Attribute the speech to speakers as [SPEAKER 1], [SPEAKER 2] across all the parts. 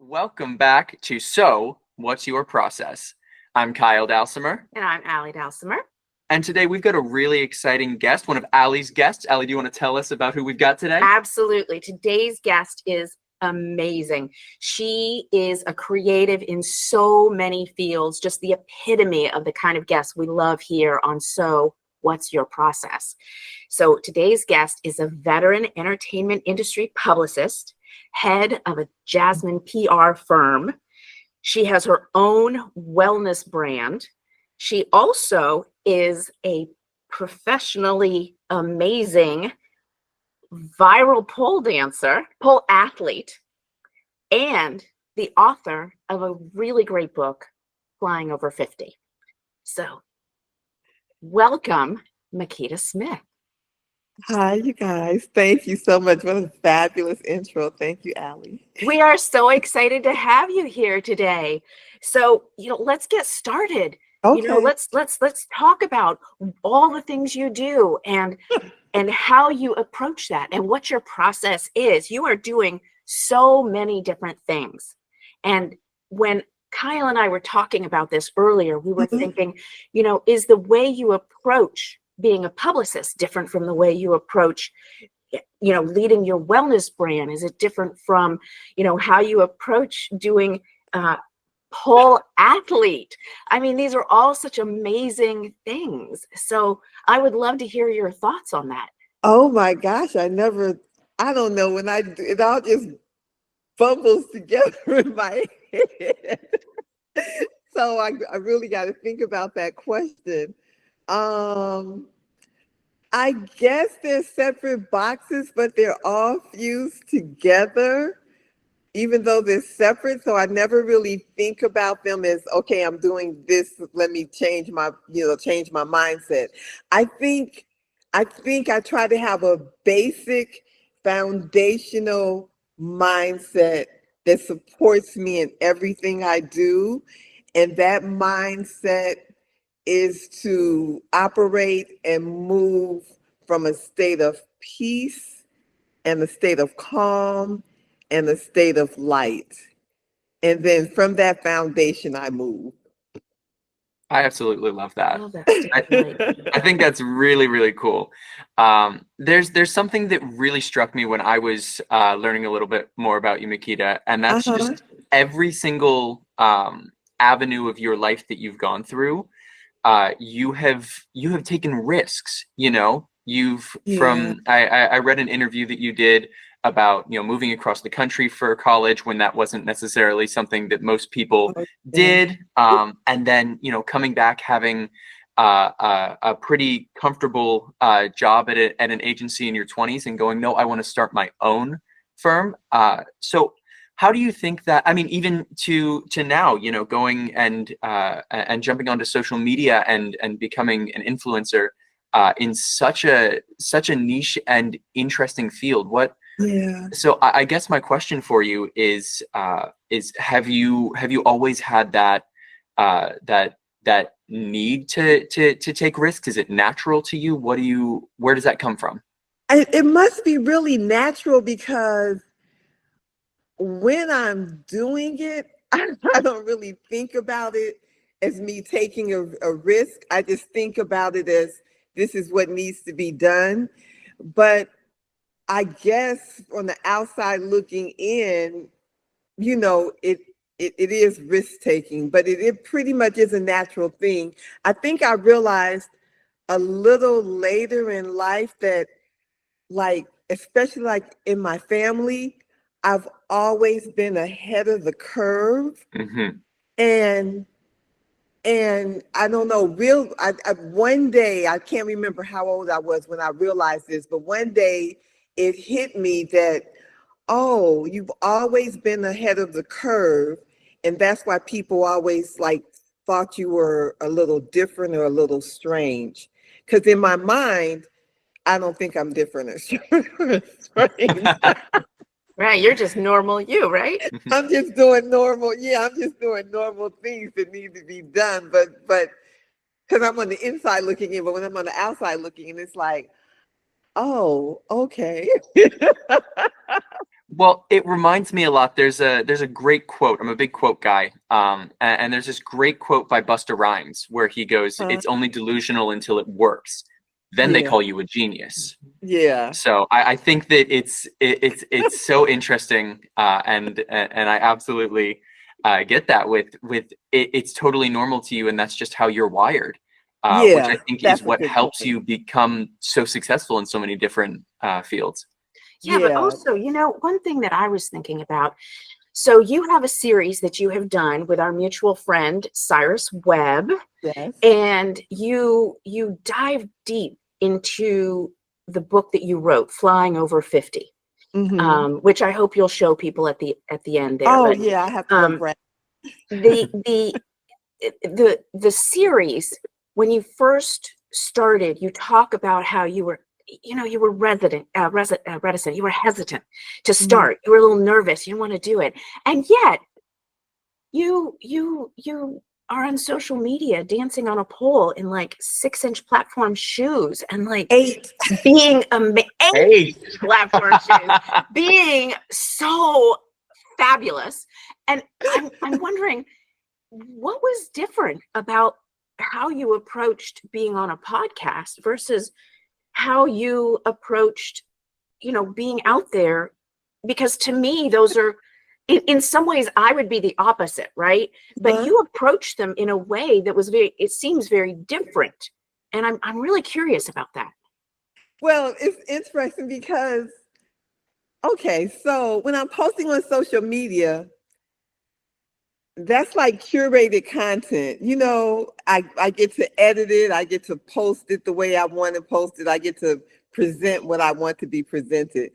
[SPEAKER 1] Welcome back to So, What's Your Process? I'm Kyle Dalsimer.
[SPEAKER 2] And I'm Allie Dalsimer.
[SPEAKER 1] And today we've got a really exciting guest, one of Allie's guests. Allie, do you want to tell us about who we've got today?
[SPEAKER 2] Absolutely. Today's guest is amazing. She is a creative in so many fields, just the epitome of the kind of guest we love here on So, What's Your Process? So today's guest is a veteran entertainment industry publicist, head of a Jasmine PR firm. She has her own wellness brand. She also is a professionally amazing viral pole dancer, pole athlete, and the author of a really great book, Flying Over 50. So, welcome, Makeda Smith.
[SPEAKER 3] Hi, you guys. Thank you so much. What a fabulous intro. Thank you, Allie.
[SPEAKER 2] We are so excited to have you here today. So, let's get started.
[SPEAKER 3] Okay.
[SPEAKER 2] Let's talk about all the things you do and how you approach that and what your process is. You are doing so many different things. And when Kyle and I were talking about this earlier, we were thinking, is the way you approach being a publicist different from the way you approach, leading your wellness brand? Is it different from, how you approach doing pole athlete? I mean, these are all such amazing things. So I would love to hear your thoughts on that.
[SPEAKER 3] Oh my gosh. I don't know when it all just bubbles together in my head. So I really got to think about that question. I guess they're separate boxes, but they're all fused together, even though they're separate. So I never really think about them as, okay, I'm doing this. Let me change my mindset. I think I try to have a basic foundational mindset that supports me in everything I do. And that mindset is to operate and move from a state of peace and a state of calm and a state of light. And then from that foundation, I move.
[SPEAKER 1] I absolutely love that.
[SPEAKER 2] Oh, that's
[SPEAKER 1] I think that's really, really cool. There's something that really struck me when I was learning a little bit more about you, Makeda, and that's just every single avenue of your life that you've gone through. You have taken risks. I read an interview that you did about moving across the country for college when that wasn't necessarily something that most people did, and then coming back having a pretty comfortable job at an agency in your 20s and going, no, I want to start my own firm. So how do you think that, I mean, even to now, going and jumping onto social media and becoming an influencer in such a niche and interesting field? So I guess my question for you is have you always had that need to take risks? Is it natural to you? Where does that come from?
[SPEAKER 3] It must be really natural, because when I'm doing it, I don't really think about it as me taking a risk. I just think about it as this is what needs to be done. But I guess on the outside looking in, it is risk taking, but it pretty much is a natural thing. I think I realized a little later in life that, especially in my family, I've always been ahead of the curve.
[SPEAKER 1] Mm-hmm.
[SPEAKER 3] And I don't know, one day, I can't remember how old I was when I realized this, but one day it hit me that, oh, you've always been ahead of the curve. And that's why people always thought you were a little different or a little strange. Because in my mind, I don't think I'm different or strange.
[SPEAKER 2] Right, you're just normal you, right?
[SPEAKER 3] I'm just doing normal. I'm just doing normal things that need to be done. But because I'm on the inside looking in, but when I'm on the outside looking in, it's like, oh, okay.
[SPEAKER 1] Well, it reminds me a lot. There's a great quote. I'm a big quote guy. And there's this great quote by Busta Rhymes where he goes,
[SPEAKER 3] Huh?
[SPEAKER 1] "It's only delusional until it works. Then they
[SPEAKER 3] Yeah.
[SPEAKER 1] call you a genius."
[SPEAKER 3] Yeah.
[SPEAKER 1] So I think that it's so interesting, and I absolutely get that with it's totally normal to you, and that's just how you're wired, which I
[SPEAKER 3] Yeah.
[SPEAKER 1] think
[SPEAKER 3] That's
[SPEAKER 1] is
[SPEAKER 3] a
[SPEAKER 1] what
[SPEAKER 3] good
[SPEAKER 1] helps
[SPEAKER 3] point.
[SPEAKER 1] you become so successful in so many different fields.
[SPEAKER 2] Yeah, but
[SPEAKER 3] Yeah.
[SPEAKER 2] also, one thing that I was thinking about, so you have a series that you have done with our mutual friend, Cyrus Webb,
[SPEAKER 3] Yes.
[SPEAKER 2] and you dive deep into the book that you wrote, Flying Over 50,
[SPEAKER 3] Mm-hmm.
[SPEAKER 2] which I hope you'll show people at the end there.
[SPEAKER 3] Oh
[SPEAKER 2] But
[SPEAKER 3] yeah, I have to go
[SPEAKER 2] um,
[SPEAKER 3] grab.
[SPEAKER 2] the series, when you first started, you talk about how you were reticent, you were hesitant to
[SPEAKER 3] Mhm.
[SPEAKER 2] start, you were a little nervous, you didn't want to do it, and yet you are on social media dancing on a pole in like 6-inch platform shoes and like
[SPEAKER 3] 8.
[SPEAKER 2] being
[SPEAKER 1] Hey.
[SPEAKER 2] platform shoes, being so fabulous. And I'm wondering, what was different about how you approached being on a podcast versus how you approached, being out there? Because to me, those are, in some ways, I would be the opposite, right? But
[SPEAKER 3] Huh?
[SPEAKER 2] you approached them in a way that was it seems very different. And I'm really curious about that.
[SPEAKER 3] Well, it's interesting because okay, so when I'm posting on social media, that's like curated content. I get to edit it, I get to post it the way I want to post it, I get to present what I want to be presented.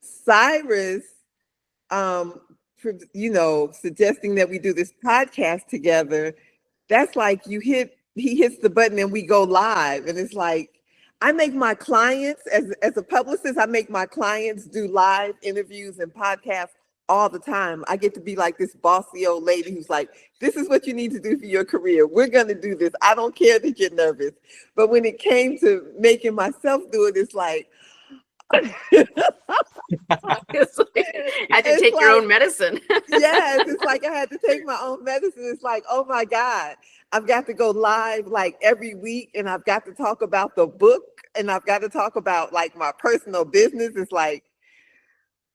[SPEAKER 3] Cyrus, um, suggesting that we do this podcast together, that's like he hits the button and we go live. And it's like, I make my clients, as a publicist, I make my clients do live interviews and podcasts all the time. I get to be like this bossy old lady who's like, this is what you need to do for your career. We're going to do this. I don't care that you're nervous. But when it came to making myself do it, it's like,
[SPEAKER 2] It's like, I had to
[SPEAKER 3] it's
[SPEAKER 2] take your
[SPEAKER 3] like,
[SPEAKER 2] own medicine.
[SPEAKER 3] yes, it's like I had to take my own medicine. It's like, oh my God, I've got to go live like every week and I've got to talk about the book and I've got to talk about like my personal business. It's like,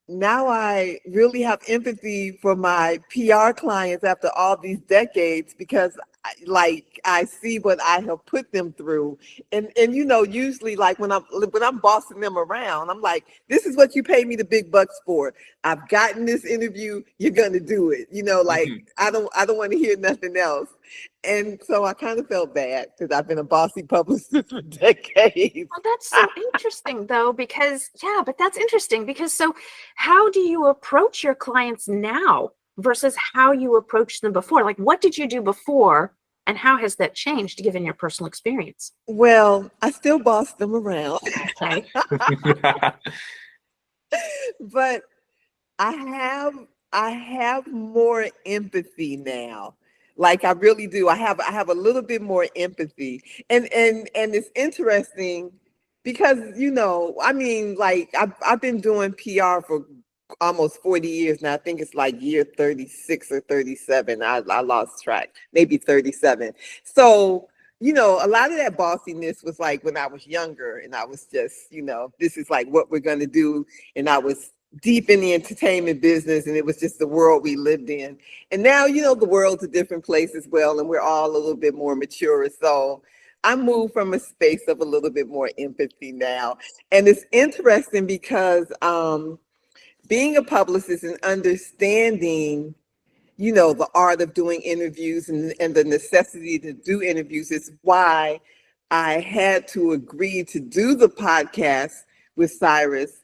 [SPEAKER 3] now I really have empathy for my PR clients after all these decades because I see what I have put them through. And usually like when I'm bossing them around, I'm like, this is what you pay me the big bucks for. I've gotten this interview, you're gonna do it. Like
[SPEAKER 1] Mhm.
[SPEAKER 3] I don't want to hear nothing else. And so I kind of felt bad because I've been a bossy publicist for decades.
[SPEAKER 2] Well, that's so interesting, though, because, yeah, but that's interesting because so how do you approach your clients now versus how you approached them before? Like, what did you do before and how has that changed given your personal experience?
[SPEAKER 3] Well, I still boss them around,
[SPEAKER 2] Okay.
[SPEAKER 3] but I have more empathy now. Like I really do. I have a little bit more empathy. And it's interesting because I mean like I've been doing PR for almost 40 years now. I think it's like year 36 or 37. I lost track. Maybe 37. So a lot of that bossiness was like when I was younger and I was just, this is like what we're going to do. And I was deep in the entertainment business and it was just the world we lived in. And now, the world's a different place as well. And we're all a little bit more mature. So I moved from a space of a little bit more empathy now. And it's interesting because being a publicist and understanding the art of doing interviews and the necessity to do interviews is why I had to agree to do the podcast with Cyrus.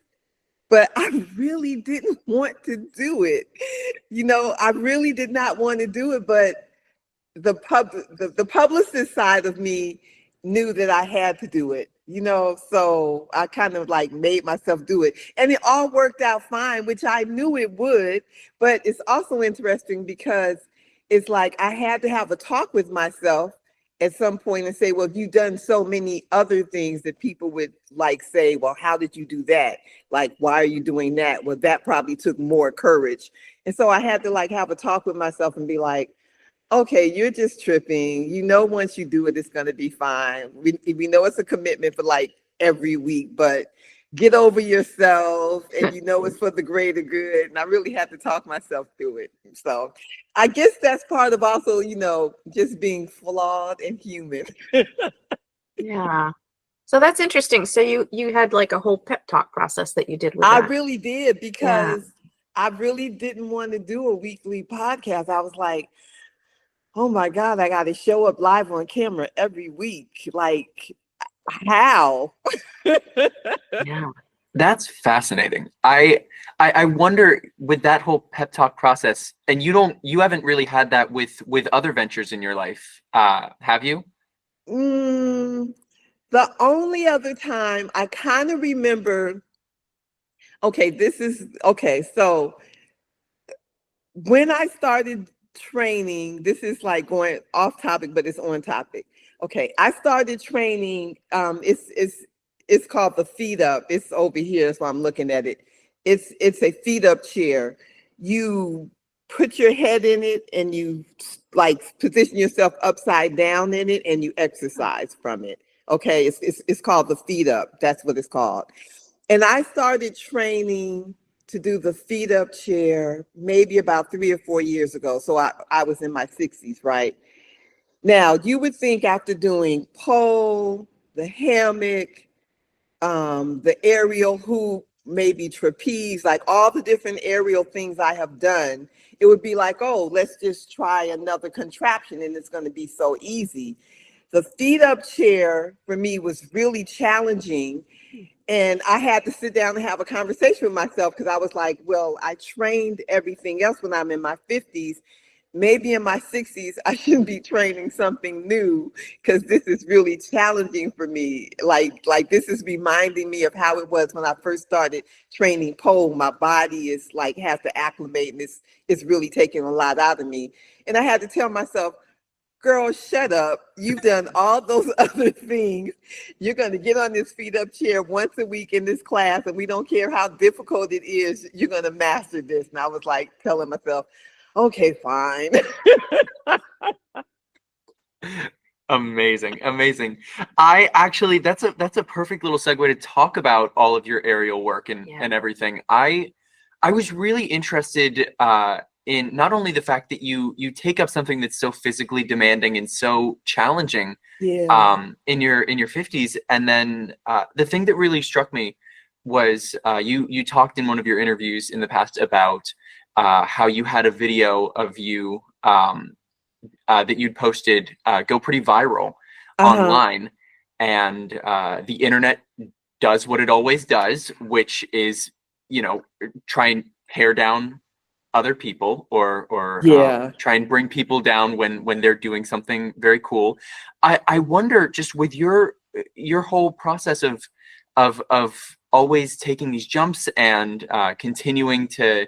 [SPEAKER 3] But I really didn't want to do it. I really did not want to do it, but the publicist side of me knew that I had to do it, so I kind of like made myself do it. And it all worked out fine, which I knew it would. But it's also interesting because it's like I had to have a talk with myself at some point and say, well, you've done so many other things that people would like say, well, how did you do that? Like, why are you doing that? Well, that probably took more courage. And so I had to like have a talk with myself and be like, okay, you're just tripping. You know, once you do it, it's going to be fine. We know it's a commitment for like every week, but get over yourself, and you know it's for the greater good. And I really had to talk myself through it. So I guess that's part of also, you know, just being flawed and human.
[SPEAKER 2] Yeah. So that's interesting. So you had like a whole pep talk process that you did with
[SPEAKER 3] I
[SPEAKER 2] that.
[SPEAKER 3] really did, because I really didn't want to do a weekly podcast. I was like, oh my God, I got to show up live on camera every week. Like, how?
[SPEAKER 2] Yeah.
[SPEAKER 1] That's fascinating. I wonder, with that whole pep talk process, and you haven't really had that with other ventures in your life, have you?
[SPEAKER 3] Mm, the only other time I kind of remember, okay, so when I started training, this is like going off topic, but it's on topic. Okay, I started training. It's called the feet up. It's over here, so I'm looking at it. It's a feet up chair. You put your head in it and you like position yourself upside down in it and you exercise from it. Okay, it's called the feet up. That's what it's called. And I started training to do the feet up chair maybe about 3 or 4 years ago. So I was in my 60s, right? Now, you would think after doing pole, the hammock, the aerial hoop, maybe trapeze, like all the different aerial things I have done, it would be like, oh, let's just try another contraption and it's going to be so easy. The feet up chair for me was really challenging. And I had to sit down and have a conversation with myself, because I was like, well, I trained everything else when I'm in my 50s. Maybe in my 60s, I should be training something new, because this is really challenging for me. Like this is reminding me of how it was when I first started training pole. My body is like has to acclimate, and it's really taking a lot out of me. And I had to tell myself, girl, shut up. You've done all those other things. You're going to get on this feet up chair once a week in this class, and we don't care how difficult it is. You're going to master this. And I was like telling myself, okay, fine.
[SPEAKER 1] Amazing, amazing. I actually, that's a perfect little segue to talk about all of your aerial work and everything. I was really interested in not only the fact that you take up something that's so physically demanding and so challenging
[SPEAKER 3] Yeah.
[SPEAKER 1] in your 50s, and then the thing that really struck me was you talked in one of your interviews in the past about how you had a video of you that you'd posted go pretty viral online, and the internet does what it always does, which is, you know, try and tear down other people, or
[SPEAKER 3] Yeah.
[SPEAKER 1] try and bring people down when they're doing something very cool. I wonder, just with your whole process of always taking these jumps and continuing to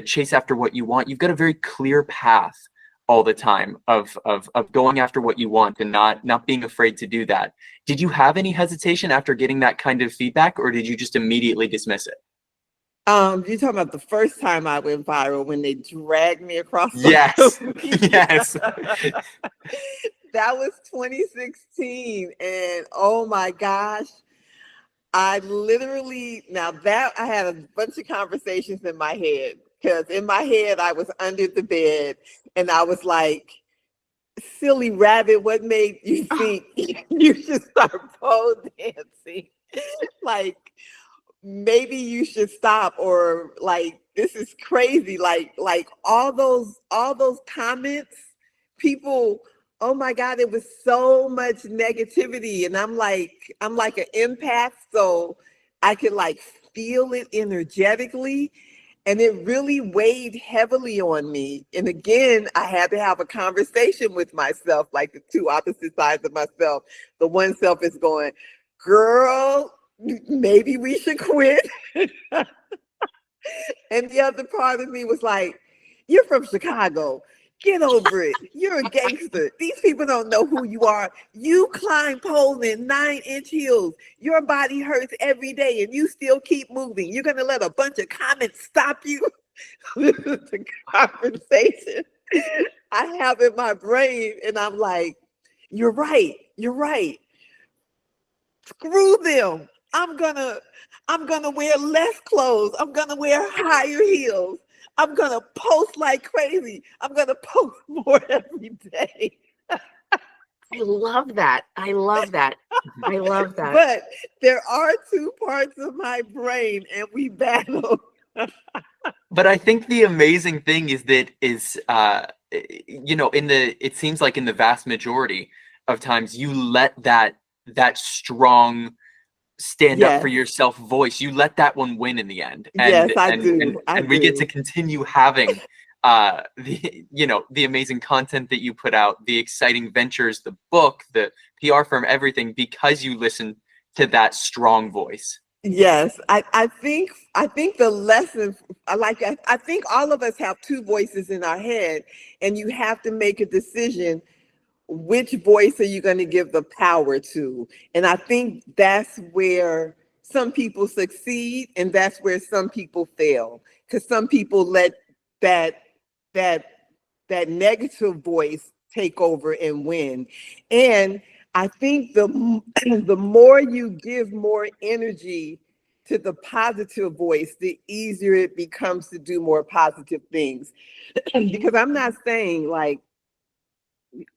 [SPEAKER 1] chase after what you want. You've got a very clear path all the time of going after what you want and not being afraid to do that. Did you have any hesitation after getting that kind of feedback, or did you just immediately dismiss it?
[SPEAKER 3] You're talking about the first time I went viral, when they dragged me across
[SPEAKER 1] Yes.
[SPEAKER 3] social media.
[SPEAKER 1] Yes.
[SPEAKER 3] That was 2016. And oh my gosh, I literally, now that I had a bunch of conversations in my head, because in my head I was under the bed and I was like, silly rabbit, what made you think you should start pole dancing? Like, maybe you should stop, or like, this is crazy. Like all those comments, people, oh my God, it was so much negativity. And I'm like an empath, so I could like feel it energetically. And it really weighed heavily on me. And again, I had to have a conversation with myself, like the two opposite sides of myself. The one self is going, girl, maybe we should quit. And the other part of me was like, you're from Chicago. Get over it. You're a gangster. These people don't know who you are. You climb poles in 9-inch heels. Your body hurts every day and you still keep moving. You're going to let a bunch of comments stop you? This is the conversation I have in my brain. And I'm like, you're right. You're right. Screw them. I'm gonna wear less clothes. I'm gonna wear higher heels. I'm gonna post like crazy. I'm gonna post more every day.
[SPEAKER 2] I love that. I love that. I love that.
[SPEAKER 3] But there are two parts of my brain and we battle.
[SPEAKER 1] But I think the amazing thing is that it seems like in the vast majority of times you let that strong stand up for yourself voice, you let that one win in the end. And,
[SPEAKER 3] yes, I do.
[SPEAKER 1] And we get to continue having the amazing content that you put out, the exciting ventures, the book, the PR firm, everything, because you listen to that strong voice.
[SPEAKER 3] Yes, I think the lesson, I think all of us have two voices in our head, and you have to make a decision. Which voice are you going to give the power to? And I think that's where some people succeed and that's where some people fail. Because some people let that negative voice take over and win. And I think the more you give more energy to the positive voice, the easier it becomes to do more positive things. Because I'm not saying like,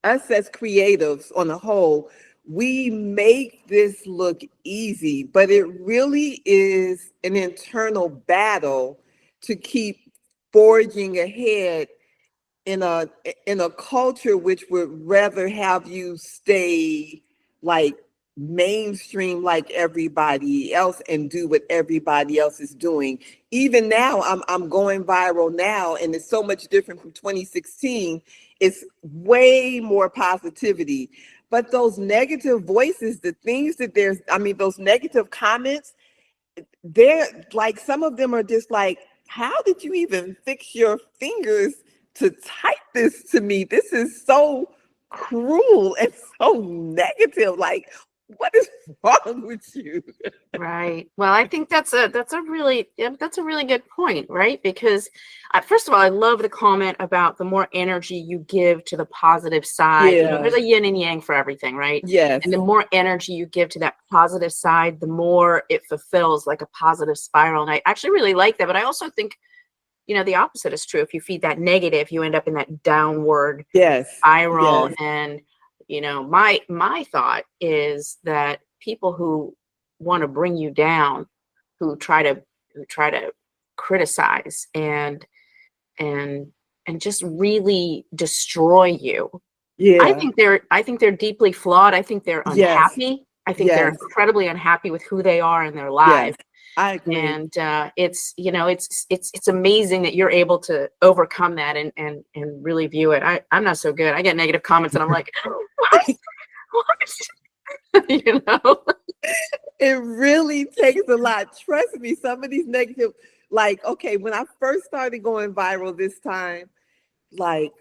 [SPEAKER 3] us as creatives on the whole, we make this look easy, but it really is an internal battle to keep forging ahead in a culture which would rather have you stay like mainstream like everybody else and do what everybody else is doing. Even now, I'm going viral now, and it's so much different from 2016. It's way more positivity. But those negative voices, the things that those negative comments, they're like, some of them are just like, how did you even fix your fingers to type this to me? This is so cruel and so negative. Like, what is wrong with you?
[SPEAKER 2] Right. Well, I think that's a really good point, right? Because first of all, I love the comment about the more energy you give to the positive side. You know, there's a yin and yang for everything, right?
[SPEAKER 3] Yes.
[SPEAKER 2] And the more energy you give to that positive side, the more it fulfills like a positive spiral. And I actually really like that. But I also think, the opposite is true. If you feed that negative, you end up in that downward spiral.
[SPEAKER 3] Yes.
[SPEAKER 2] And my thought is that people who want to bring you down, who try to criticize and just really destroy you.
[SPEAKER 3] Yeah.
[SPEAKER 2] I think they're deeply flawed. I think they're unhappy.
[SPEAKER 3] Yes.
[SPEAKER 2] I think they're incredibly unhappy with who they are in their lives.
[SPEAKER 3] Yes, I agree.
[SPEAKER 2] And it's amazing that you're able to overcome that and really view it. I'm not so good. I get negative comments and I'm like, what?
[SPEAKER 3] It really takes a lot. Trust me, some of these negative, like, okay, when I first started going viral this time, like,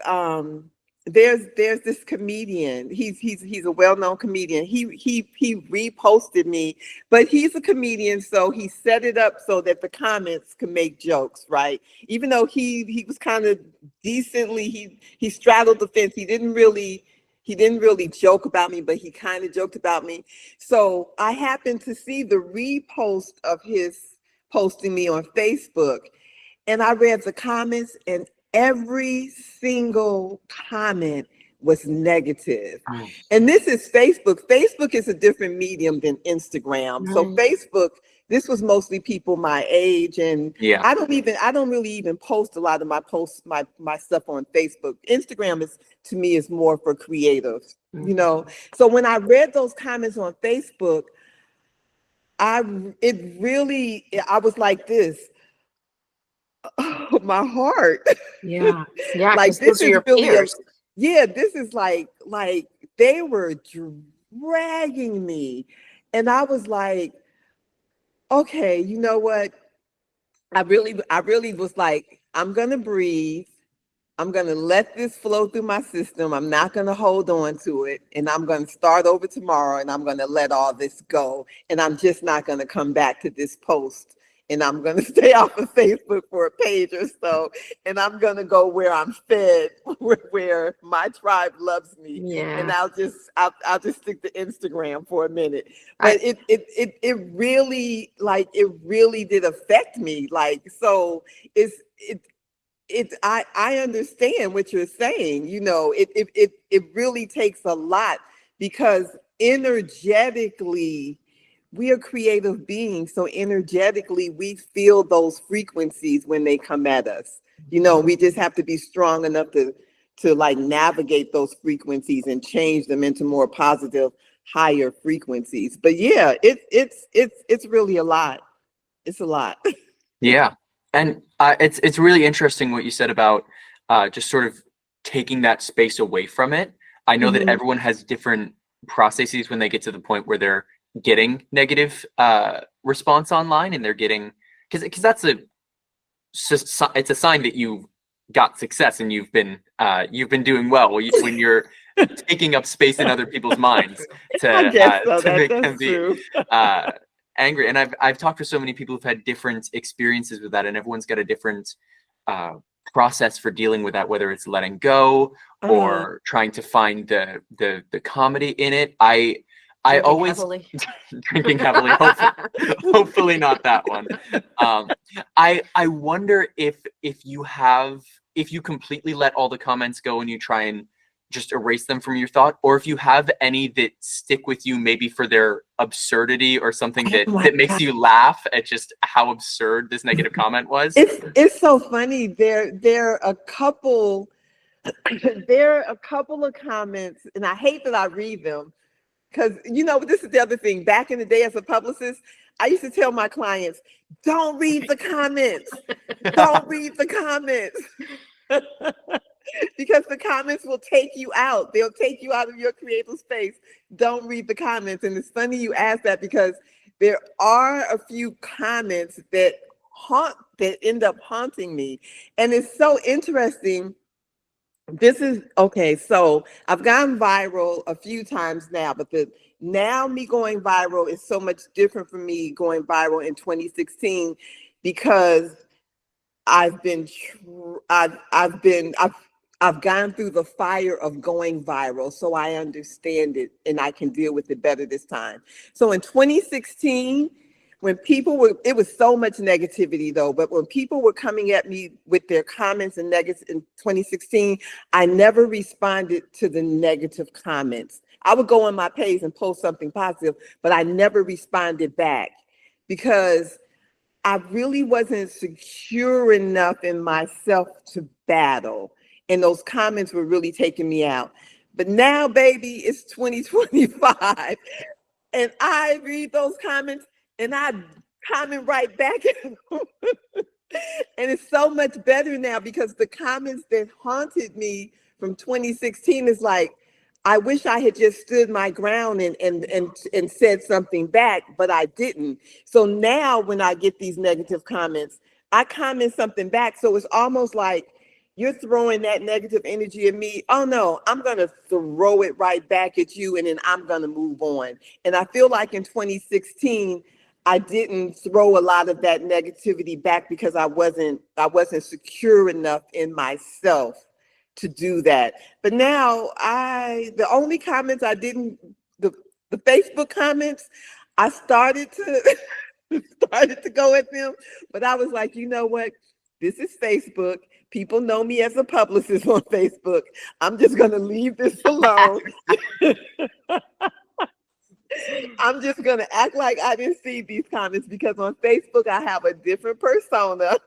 [SPEAKER 3] there's this comedian. He's a well-known comedian. He reposted me, but he's a comedian, so he set it up so that the comments can make jokes, right? Even though he was kind of decently, he straddled the fence. He didn't really joke about me, but he kind of joked about me. So I happened to see the repost of his posting me on Facebook, and I read the comments, and every single comment was negative. And this is Facebook. Facebook is a different medium than Instagram. So Facebook, this was mostly people my age, and I don't really even post a lot of my posts, my stuff on Facebook. Instagram to me is more for creatives, So when I read those comments on Facebook, I was like this. Oh, my heart.
[SPEAKER 2] Yeah.
[SPEAKER 3] Like, this is
[SPEAKER 2] your
[SPEAKER 3] really
[SPEAKER 2] peers.
[SPEAKER 3] this is like they were dragging me, and I was like, okay, you know what? I really was like, I'm gonna breathe. I'm going to let this flow through my system. I'm not going to hold on to it. And I'm going to start over tomorrow and I'm going to let all this go. And I'm just not going to come back to this post. And I'm going to stay off of Facebook for a page or so. And I'm going to go where I'm fed, where my tribe loves me.
[SPEAKER 2] Yeah.
[SPEAKER 3] And I'll just stick to Instagram for a minute. But it really, like, it really did affect me. Like, so I understand what you're saying. You know, it really takes a lot, because energetically we are creative beings. So energetically we feel those frequencies when they come at us. You know, we just have to be strong enough to like navigate those frequencies and change them into more positive, higher frequencies. But yeah, it's really a lot. It's a lot.
[SPEAKER 1] Yeah. And it's really interesting what you said about just sort of taking that space away from it. I know that everyone has different processes when they get to the point where they're getting negative response online, and they're getting, because that's it's a sign that you got success and you've been doing well when you're taking up space in other people's minds to make them be angry. And I've talked to so many people who've had different experiences with that, and everyone's got a different process for dealing with that, whether it's letting go or trying to find the comedy in it. I always drinking heavily. Hopefully not that one. I wonder if you completely let all the comments go and you try and just erase them from your thought, or if you have any that stick with you, maybe for their absurdity or something that makes you laugh at just how absurd this negative comment was.
[SPEAKER 3] It's so funny. There are a couple of comments, and I hate that I read them, because, you know, this is the other thing. Back in the day as a publicist, I used to tell my clients, don't read the comments. Don't read the comments. Because the comments will take you out. They'll take you out of your creative space. Don't read the comments. And it's funny you ask that, because there are a few comments that end up haunting me. And it's so interesting. This is okay. So I've gone viral a few times now, but now me going viral is so much different from me going viral in 2016, because I've gone through the fire of going viral, so I understand it and I can deal with it better this time. So in 2016, when it was so much negativity though, but when people were coming at me with their comments and negatives in 2016, I never responded to the negative comments. I would go on my page and post something positive, but I never responded back, because I really wasn't secure enough in myself to battle. And those comments were really taking me out. But now, baby, it's 2025. And I read those comments and I comment right back. And it's so much better now, because the comments that haunted me from 2016 is like, I wish I had just stood my ground and said something back, but I didn't. So now when I get these negative comments, I comment something back. So it's almost like you're throwing that negative energy at me. Oh no, I'm going to throw it right back at you, and then I'm going to move on. And I feel like in 2016, I didn't throw a lot of that negativity back, because I wasn't secure enough in myself to do that. But now the only comments I didn't, the Facebook comments, I started to go at them, but I was like, you know what? This is Facebook. People know me as a publicist on Facebook. I'm just going to leave this alone. I'm just going to act like I didn't see these comments, because on Facebook, I have a different persona.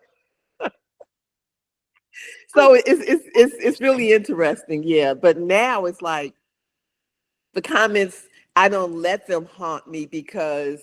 [SPEAKER 3] So it's really interesting. Yeah. But now it's like the comments, I don't let them haunt me, because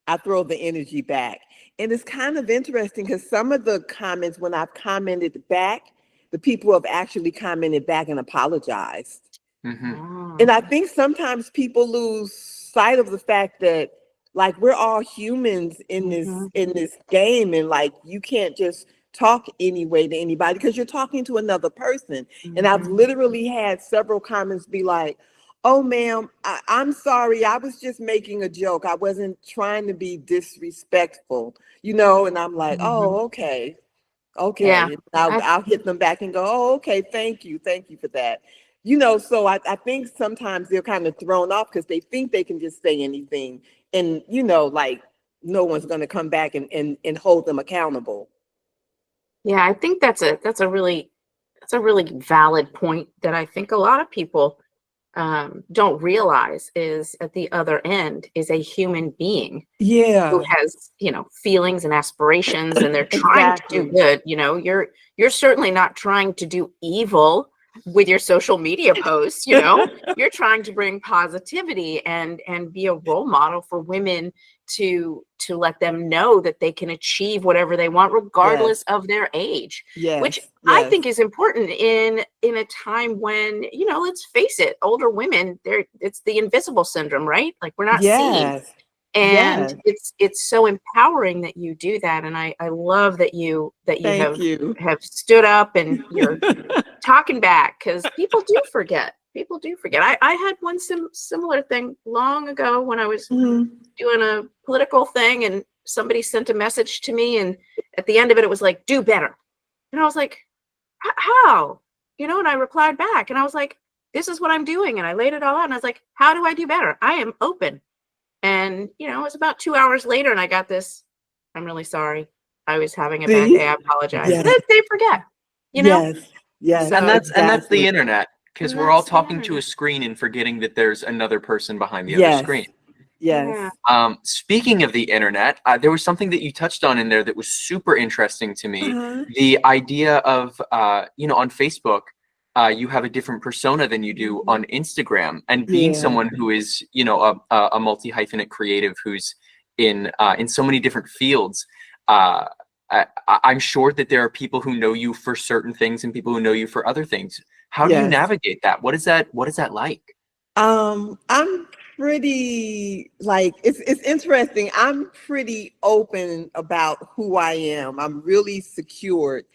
[SPEAKER 3] I throw the energy back. And it's kind of interesting, because some of the comments, when I've commented back, the people have actually commented back and apologized.
[SPEAKER 1] Mm-hmm.
[SPEAKER 3] And I think sometimes people lose sight of the fact that, like, we're all humans in this game, and like, you can't just talk anyway to anybody because you're talking to another person. And I've literally had several comments be like, oh, ma'am, I'm sorry. I was just making a joke. I wasn't trying to be disrespectful, you know? And I'm like, oh, okay. Okay.
[SPEAKER 2] Yeah.
[SPEAKER 3] And I'll hit them back and go, oh, okay. Thank you. Thank you for that. You know, so I think sometimes they're kind of thrown off because they think they can just say anything. And, you know, like no one's going to come back and hold them accountable.
[SPEAKER 2] Yeah, I think that's a really valid point that I think a lot of people don't realize is at the other end is a human being
[SPEAKER 3] Yeah.
[SPEAKER 2] who has, you know, feelings and aspirations, and they're trying to do good. You know, you're certainly not trying to do evil with your social media posts. You know, you're trying to bring positivity and be a role model for women to let them know that they can achieve whatever they want regardless of their age. Which I think is important in a time when, you know, let's face it, older women, it's the invisible syndrome, right? Like we're not seen. And it's so empowering that you do that. And I love that you have stood up and you're talking back, because people do forget. I had one similar thing long ago when I was doing a political thing, and somebody sent a message to me, and at the end of it, it was like, do better. And I was like, how? You know, and I replied back and I was like, this is what I'm doing. And I laid it all out and I was like, how do I do better? I am open. And, you know, it was about 2 hours later and I got this, I'm really sorry. I was having a bad day. I apologize. They forget, you know?
[SPEAKER 3] Yes.
[SPEAKER 1] And that's the internet, because we're all talking to a screen and forgetting that there's another person behind the other screen.
[SPEAKER 3] Yes.
[SPEAKER 1] Speaking of the internet, there was something that you touched on in there that was super interesting to me. The idea of, you know, on Facebook, you have a different persona than you do on Instagram, and being someone who is, you know, a multi-hyphenate creative who's in so many different fields. I'm sure that there are people who know you for certain things and people who know you for other things. How do you navigate that? What is that like?
[SPEAKER 3] I'm pretty, like, it's interesting. I'm pretty open about who I am. I'm really secured.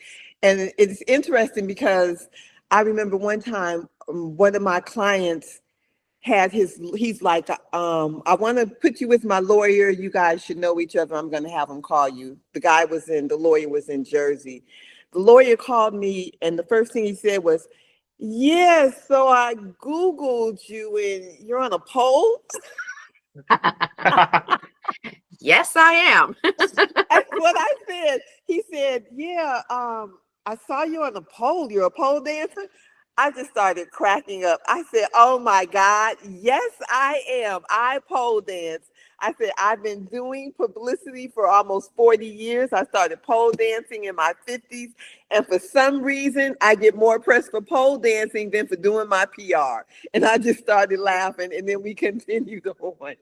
[SPEAKER 3] And it's interesting because I remember one time one of my clients had he's like, I want to put you with my lawyer. You guys should know each other. I'm going to have him call you. The lawyer was in Jersey. The lawyer called me, and the first thing he said was, yes, so I Googled you and you're on a poll.
[SPEAKER 2] Yes, I am.
[SPEAKER 3] That's what I said. He said, yeah, I saw you on a pole. You're a pole dancer. I just started cracking up. I said, oh my God, yes, I am. I pole dance. I said, I've been doing publicity for almost 40 years. I started pole dancing in my 50s. And for some reason, I get more press for pole dancing than for doing my PR. And I just started laughing, and then we continued on.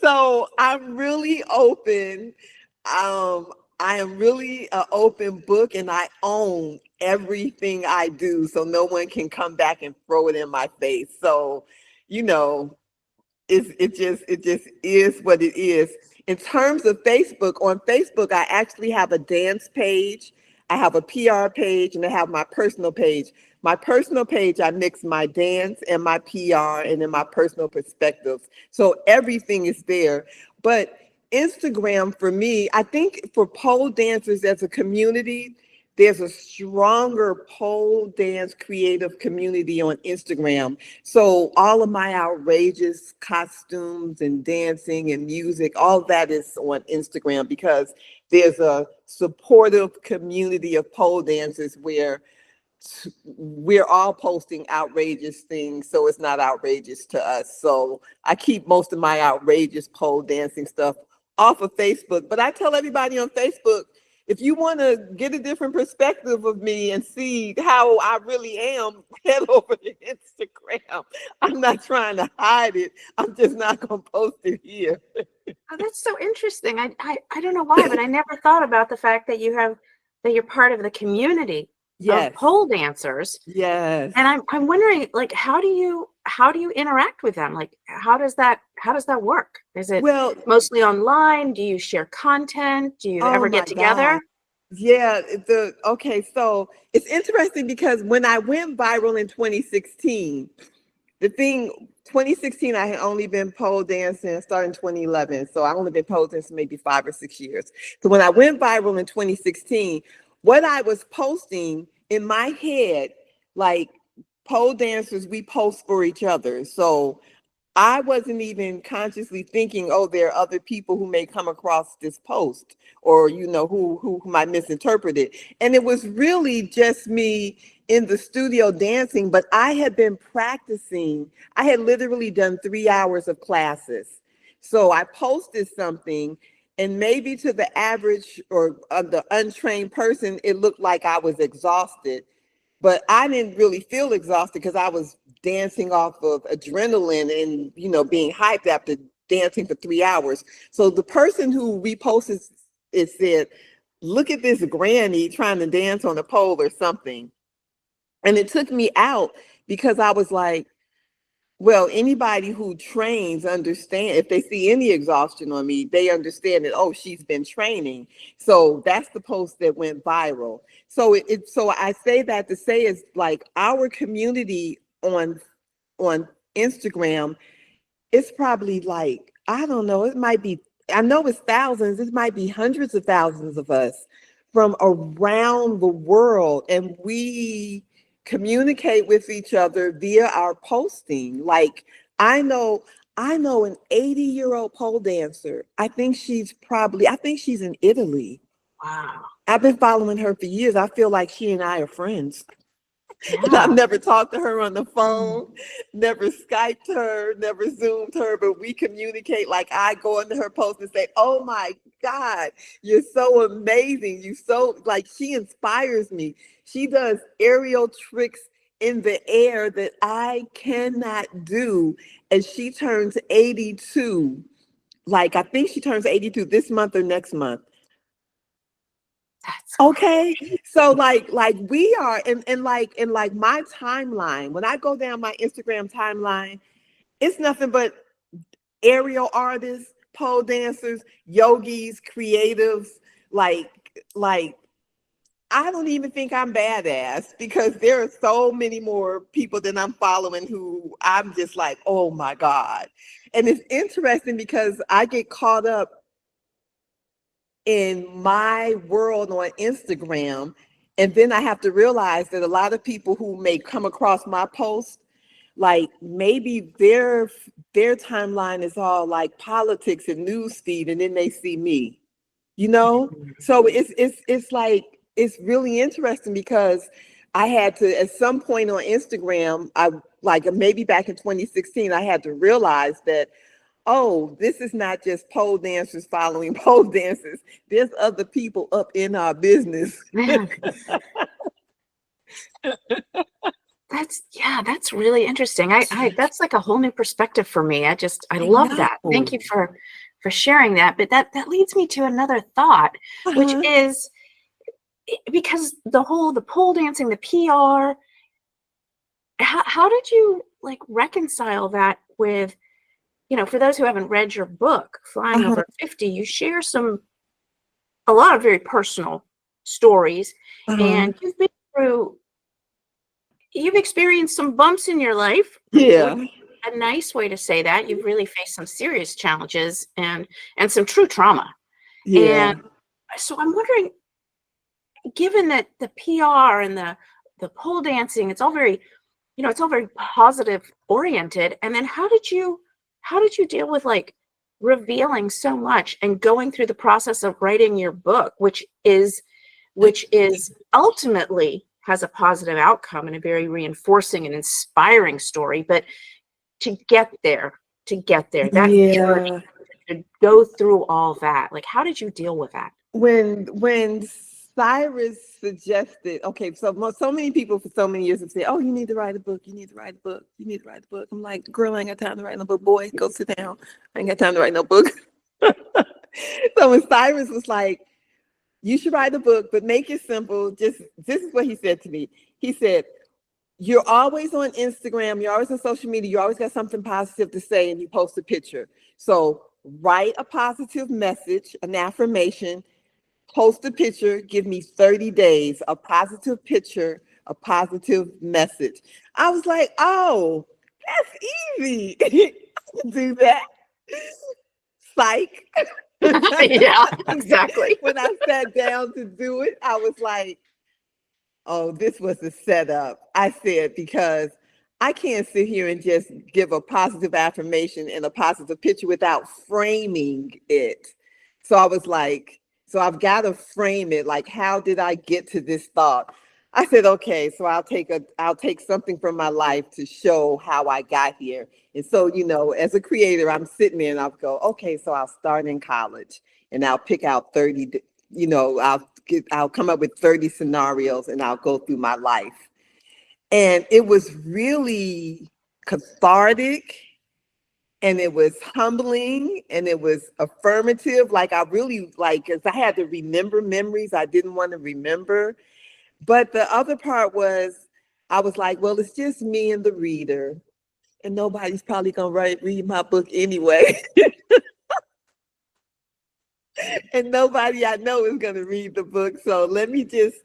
[SPEAKER 3] So I'm really open. I am really an open book, and I own everything I do. So no one can come back and throw it in my face. So, you know, it just is what it is. In terms of Facebook, on Facebook, I actually have a dance page. I have a PR page, and I have my personal page. My personal page, I mix my dance and my PR and then my personal perspectives. So everything is there. But Instagram, for me, I think for pole dancers as a community, there's a stronger pole dance creative community on Instagram. So all of my outrageous costumes and dancing and music, all that is on Instagram because there's a supportive community of pole dancers where we're all posting outrageous things, so it's not outrageous to us. So I keep most of my outrageous pole dancing stuff off of Facebook. But I tell everybody on Facebook, if you want to get a different perspective of me and see how I really am, head over to Instagram. I'm not trying to hide it. I'm just not going to post it here.
[SPEAKER 2] Oh, that's so interesting. I don't know why, but I never thought about the fact that you're part of the community of pole dancers.
[SPEAKER 3] Yes.
[SPEAKER 2] And I'm wondering, like, how do you how do you interact with them? Like, how does that work? Is it
[SPEAKER 3] Well,
[SPEAKER 2] mostly online? Do you share content? Do you
[SPEAKER 3] oh
[SPEAKER 2] ever
[SPEAKER 3] my
[SPEAKER 2] get together?
[SPEAKER 3] God. Yeah, okay, so it's interesting because when I went viral in 2016, 2016, I had only been pole dancing, starting 2011. So I only been pole dancing maybe 5 or 6 years. So when I went viral in 2016, what I was posting in my head, like pole dancers, we post for each other. So I wasn't even consciously thinking, oh, there are other people who may come across this post or, who might misinterpret it. And it was really just me in the studio dancing, but I had been practicing. I had literally done 3 hours of classes. So I posted something, and maybe to the average or the untrained person, it looked like I was exhausted. But I didn't really feel exhausted because I was dancing off of adrenaline and, being hyped after dancing for 3 hours. So the person who reposted it said, look at this granny trying to dance on a pole or something. And it took me out because I was like, well, anybody who trains understand if they see any exhaustion on me, they understand that, oh, she's been training. So that's the post that went viral. So so I say that to say is like our community on Instagram, it's probably like, I don't know, it might be, I know it's thousands, it might be hundreds of thousands of us from around the world. And we communicate with each other via our posting. Like I know an 80-year-old pole dancer. I think she's in Italy.
[SPEAKER 2] Wow.
[SPEAKER 3] I've been following her for years. I feel like she and I are friends. And
[SPEAKER 2] Yeah.
[SPEAKER 3] I've never talked to her on the phone, never Skyped her, never Zoomed her, but we communicate. Like I go into her post and say, oh my God, you're so amazing. You so like, she inspires me. She does aerial tricks in the air that I cannot do. And she turns 82. Like, I think she turns 82 this month or next month.
[SPEAKER 2] That's
[SPEAKER 3] Okay. So like we are and like my timeline, when I go down my Instagram timeline, it's nothing but aerial artists, pole dancers, yogis, creatives, like I don't even think I'm badass because there are so many more people that I'm following who I'm just like, oh my God. And it's interesting because I get caught up in my world on Instagram. And then I have to realize that a lot of people who may come across my post, like maybe their timeline is all like politics and news feed, and then they see me, So it's like, it's really interesting because I had to, at some point on Instagram, I like maybe back in 2016, I had to realize that, oh, this is not just pole dancers following pole dancers. There's other people up in our business.
[SPEAKER 2] That's really interesting. I that's like a whole new perspective for me. I love that. Thank you for sharing that. But that leads me to another thought, which is because the pole dancing, the PR, how did you like reconcile that with, for those who haven't read your book, Flying Over 50, you share a lot of very personal stories, and you've experienced some bumps in your life.
[SPEAKER 3] Yeah.
[SPEAKER 2] A nice way to say that. You've really faced some serious challenges and some true trauma.
[SPEAKER 3] Yeah.
[SPEAKER 2] And so I'm wondering, given that the PR and the pole dancing, it's all very positive oriented. And then how did you deal with like revealing so much and going through the process of writing your book, which is ultimately has a positive outcome and a very reinforcing and inspiring story, but to get there, that journey, to go through all that, like how did you deal with that?
[SPEAKER 3] When Cyrus suggested, okay, so many people for so many years have said, oh, you need to write a book, you need to write a book, you need to write a book. I'm like, girl, I ain't got time to write no book. Boy, go sit down. I ain't got time to write no book. So when Cyrus was like, you should write a book, but make it simple. This is what he said to me. He said, you're always on Instagram, you're always on social media, you always got something positive to say, and you post a picture. So write a positive message, an affirmation, post a picture, give me 30 days, a positive picture, a positive message. I was like, oh, that's easy. I can do that. Psych.
[SPEAKER 2] Yeah, exactly.
[SPEAKER 3] When I sat down to do it, I was like, oh, this was a setup. I said, because I can't sit here and just give a positive affirmation and a positive picture without framing it. So I was like, so I've got to frame it. Like, how did I get to this thought? I said, okay, so I'll take something from my life to show how I got here. And so, as a creator, I'm sitting there and I'll go, okay, so I'll start in college and I'll pick out 30, I'll come up with 30 scenarios and I'll go through my life. And it was really cathartic, and it was humbling, and it was affirmative. Like, I really, because I had to remember memories I didn't want to remember. But the other part was, I was like, well, it's just me and the reader, and nobody's probably going to read my book anyway. And nobody I know is going to read the book. So let me just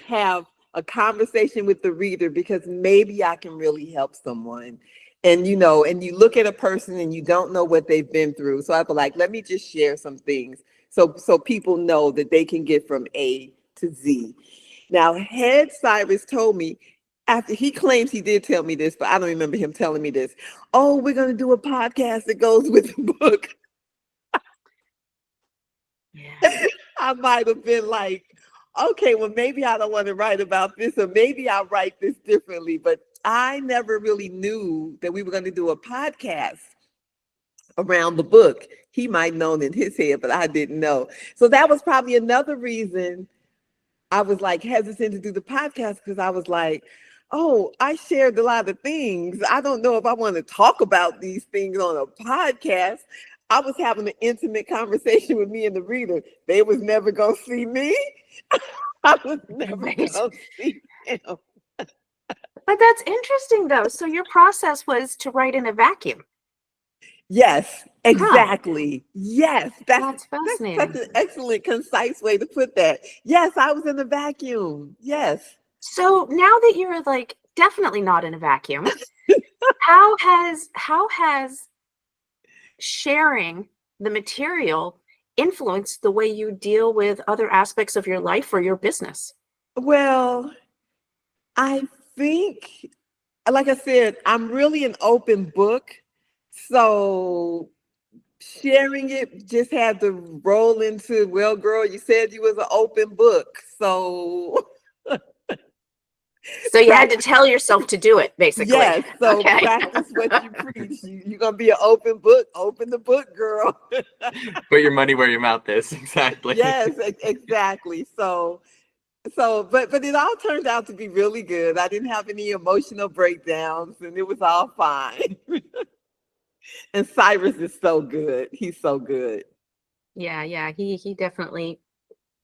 [SPEAKER 3] have a conversation with the reader, because maybe I can really help someone. And, and you look at a person and you don't know what they've been through. So I was like, let me just share some things so people know that they can get from A to Z. Now, Head Cyrus told me, after he claims he did tell me this, but I don't remember him telling me this. Oh, we're going to do a podcast that goes with the book.
[SPEAKER 2] Yeah.
[SPEAKER 3] I might have been like, okay, well, maybe I don't want to write about this, or maybe I'll write this differently. But I never really knew that we were going to do a podcast around the book. He might have known in his head, but I didn't know. So that was probably another reason I was like hesitant to do the podcast, because I was like, oh, I shared a lot of things. I don't know if I want to talk about these things on a podcast. I was having an intimate conversation with me and the reader. They was never going to see me. I was never going to see them.
[SPEAKER 2] But that's interesting, though. So your process was to write in a vacuum.
[SPEAKER 3] Yes, exactly. Huh. Yes,
[SPEAKER 2] that's fascinating.
[SPEAKER 3] That's such an excellent, concise way to put that. Yes, I was in a vacuum. Yes.
[SPEAKER 2] So now that you're like definitely not in a vacuum, how has sharing the material influenced the way you deal with other aspects of your life or your business?
[SPEAKER 3] Well, I think, like I said, I'm really an open book. So sharing it just had to roll into, well, girl, you said you was an open book. So
[SPEAKER 2] you had to tell yourself to do it, basically.
[SPEAKER 3] Yes. So
[SPEAKER 2] okay.
[SPEAKER 3] Practice what you preach. You're going to be an open book. Open the book, girl.
[SPEAKER 1] Put your money where your mouth is. Exactly.
[SPEAKER 3] Yes, exactly. So, but it all turned out to be really good. I didn't have any emotional breakdowns, and it was all fine. And Cyrus is so good. He's so good.
[SPEAKER 2] Yeah. He definitely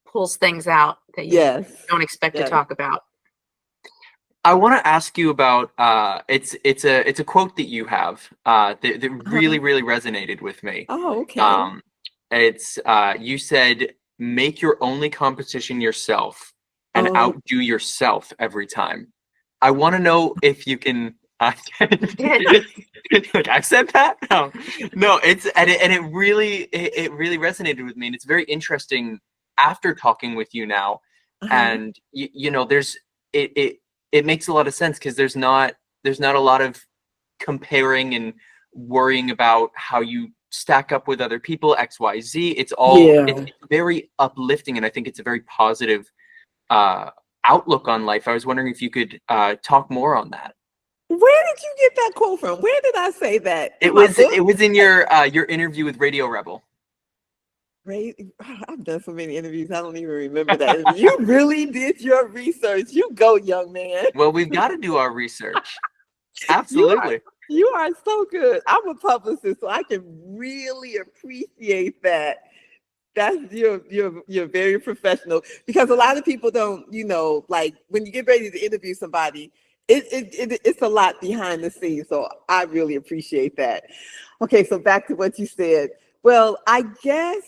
[SPEAKER 2] pulls things out that you don't expect to talk about.
[SPEAKER 1] I want to ask you about it's a quote that you have that really resonated with me.
[SPEAKER 3] Oh, okay.
[SPEAKER 1] It's you said, make your only competition yourself and outdo yourself every time. I want to know if you can. Like I said that? No. It's and it really resonated with me, and it's very interesting after talking with you now. And there's it makes a lot of sense, because there's not a lot of comparing and worrying about how you stack up with other people, XYZ. It's all it's very uplifting, and I think it's a very positive outlook on life. I was wondering if you could talk more on that.
[SPEAKER 3] Where did you get that quote from? Where did I say that?
[SPEAKER 1] It was in your interview with Radio Rebel.
[SPEAKER 3] Right? I've done so many interviews, I don't even remember that. You really did your research. You go, young man.
[SPEAKER 1] Well, we've got to do our research. Absolutely.
[SPEAKER 3] You are so good. I'm a publicist, so I can really appreciate that. That's you're very professional, because a lot of people don't, like when you get ready to interview somebody, it's a lot behind the scenes. So I really appreciate that. Okay, so back to what you said. Well, I guess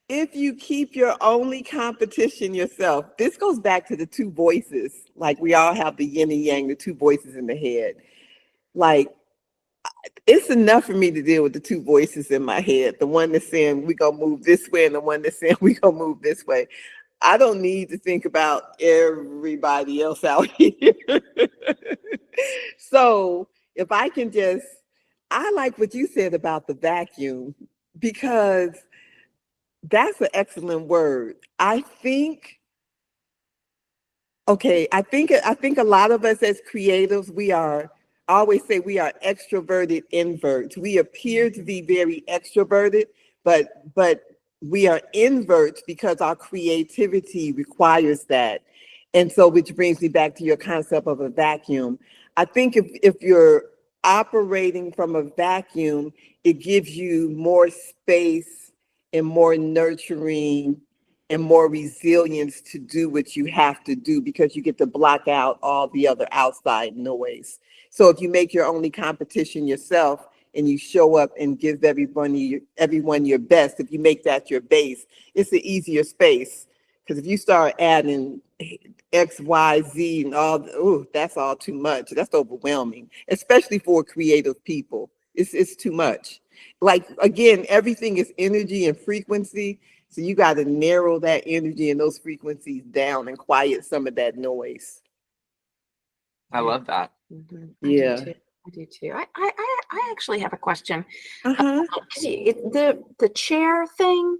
[SPEAKER 3] if you keep your only competition yourself, this goes back to the two voices. Like we all have the yin and yang, the two voices in the head. Like it's enough for me to deal with the two voices in my head. The one that's saying we gonna move this way and the one that's saying we gonna move this way. I don't need to think about everybody else out here. So if I can just, I like what you said about the vacuum, because that's an excellent word. I think a lot of us as creatives, I always say we are extroverted inverts. We appear to be very extroverted, but we are inverts because our creativity requires that. And so, which brings me back to your concept of a vacuum. I think if you're operating from a vacuum, it gives you more space and more nurturing and more resilience to do what you have to do, because you get to block out all the other outside noise. So if you make your only competition yourself and you show up and give everyone your best, if you make that your base, it's an easier space. Because if you start adding X, Y, Z and all, that's all too much. That's overwhelming, especially for creative people. It's too much. Like, again, everything is energy and frequency. So you got to narrow that energy and those frequencies down and quiet some of that noise.
[SPEAKER 1] I love that.
[SPEAKER 2] Mm-hmm.
[SPEAKER 3] Yeah.
[SPEAKER 2] I do too. I actually have a question.
[SPEAKER 3] Uh-huh.
[SPEAKER 2] The chair thing,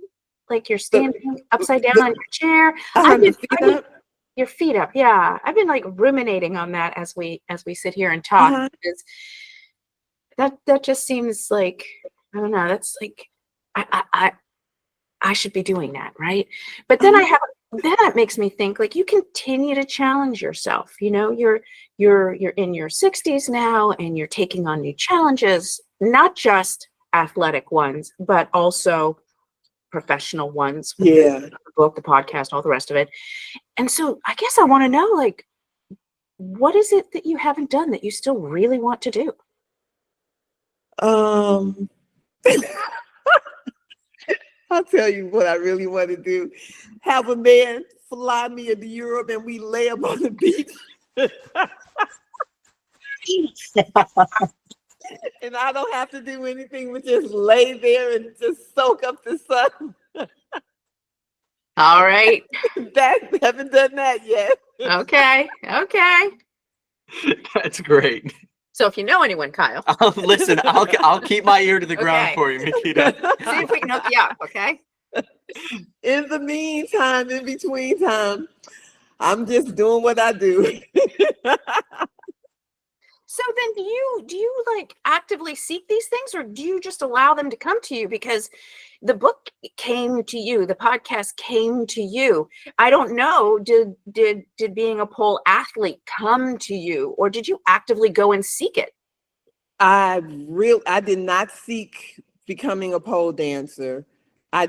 [SPEAKER 2] like you're standing upside down on your chair. Your feet up. Yeah. I've been like ruminating on that as we sit here and talk. Because that just seems like, I don't know, that's like I should be doing that, right? But then that makes me think, like, you continue to challenge yourself. You know, you're in your 60s now and you're taking on new challenges, not just athletic ones, but also professional ones.
[SPEAKER 3] Yeah.
[SPEAKER 2] The book, the podcast, all the rest of it. And so I guess I want to know, like, what is it that you haven't done that you still really want to do?
[SPEAKER 3] I'll tell you what I really want to do. Have a man fly me into Europe and we lay up on the beach. And I don't have to do anything but just lay there and just soak up the sun.
[SPEAKER 2] All right.
[SPEAKER 3] Haven't done that yet.
[SPEAKER 2] Okay.
[SPEAKER 1] That's great.
[SPEAKER 2] So if you know anyone, Kyle.
[SPEAKER 1] Listen, I'll keep my ear to the ground for you, Makeda.
[SPEAKER 2] See if we can hook you up, okay?
[SPEAKER 3] In the meantime, in between time, I'm just doing what I do.
[SPEAKER 2] So then do you like actively seek these things, or do you just allow them to come to you? Because the book came to you, the podcast came to you. I don't know, did being a pole athlete come to you, or did you actively go and seek it?
[SPEAKER 3] I did not seek becoming a pole dancer.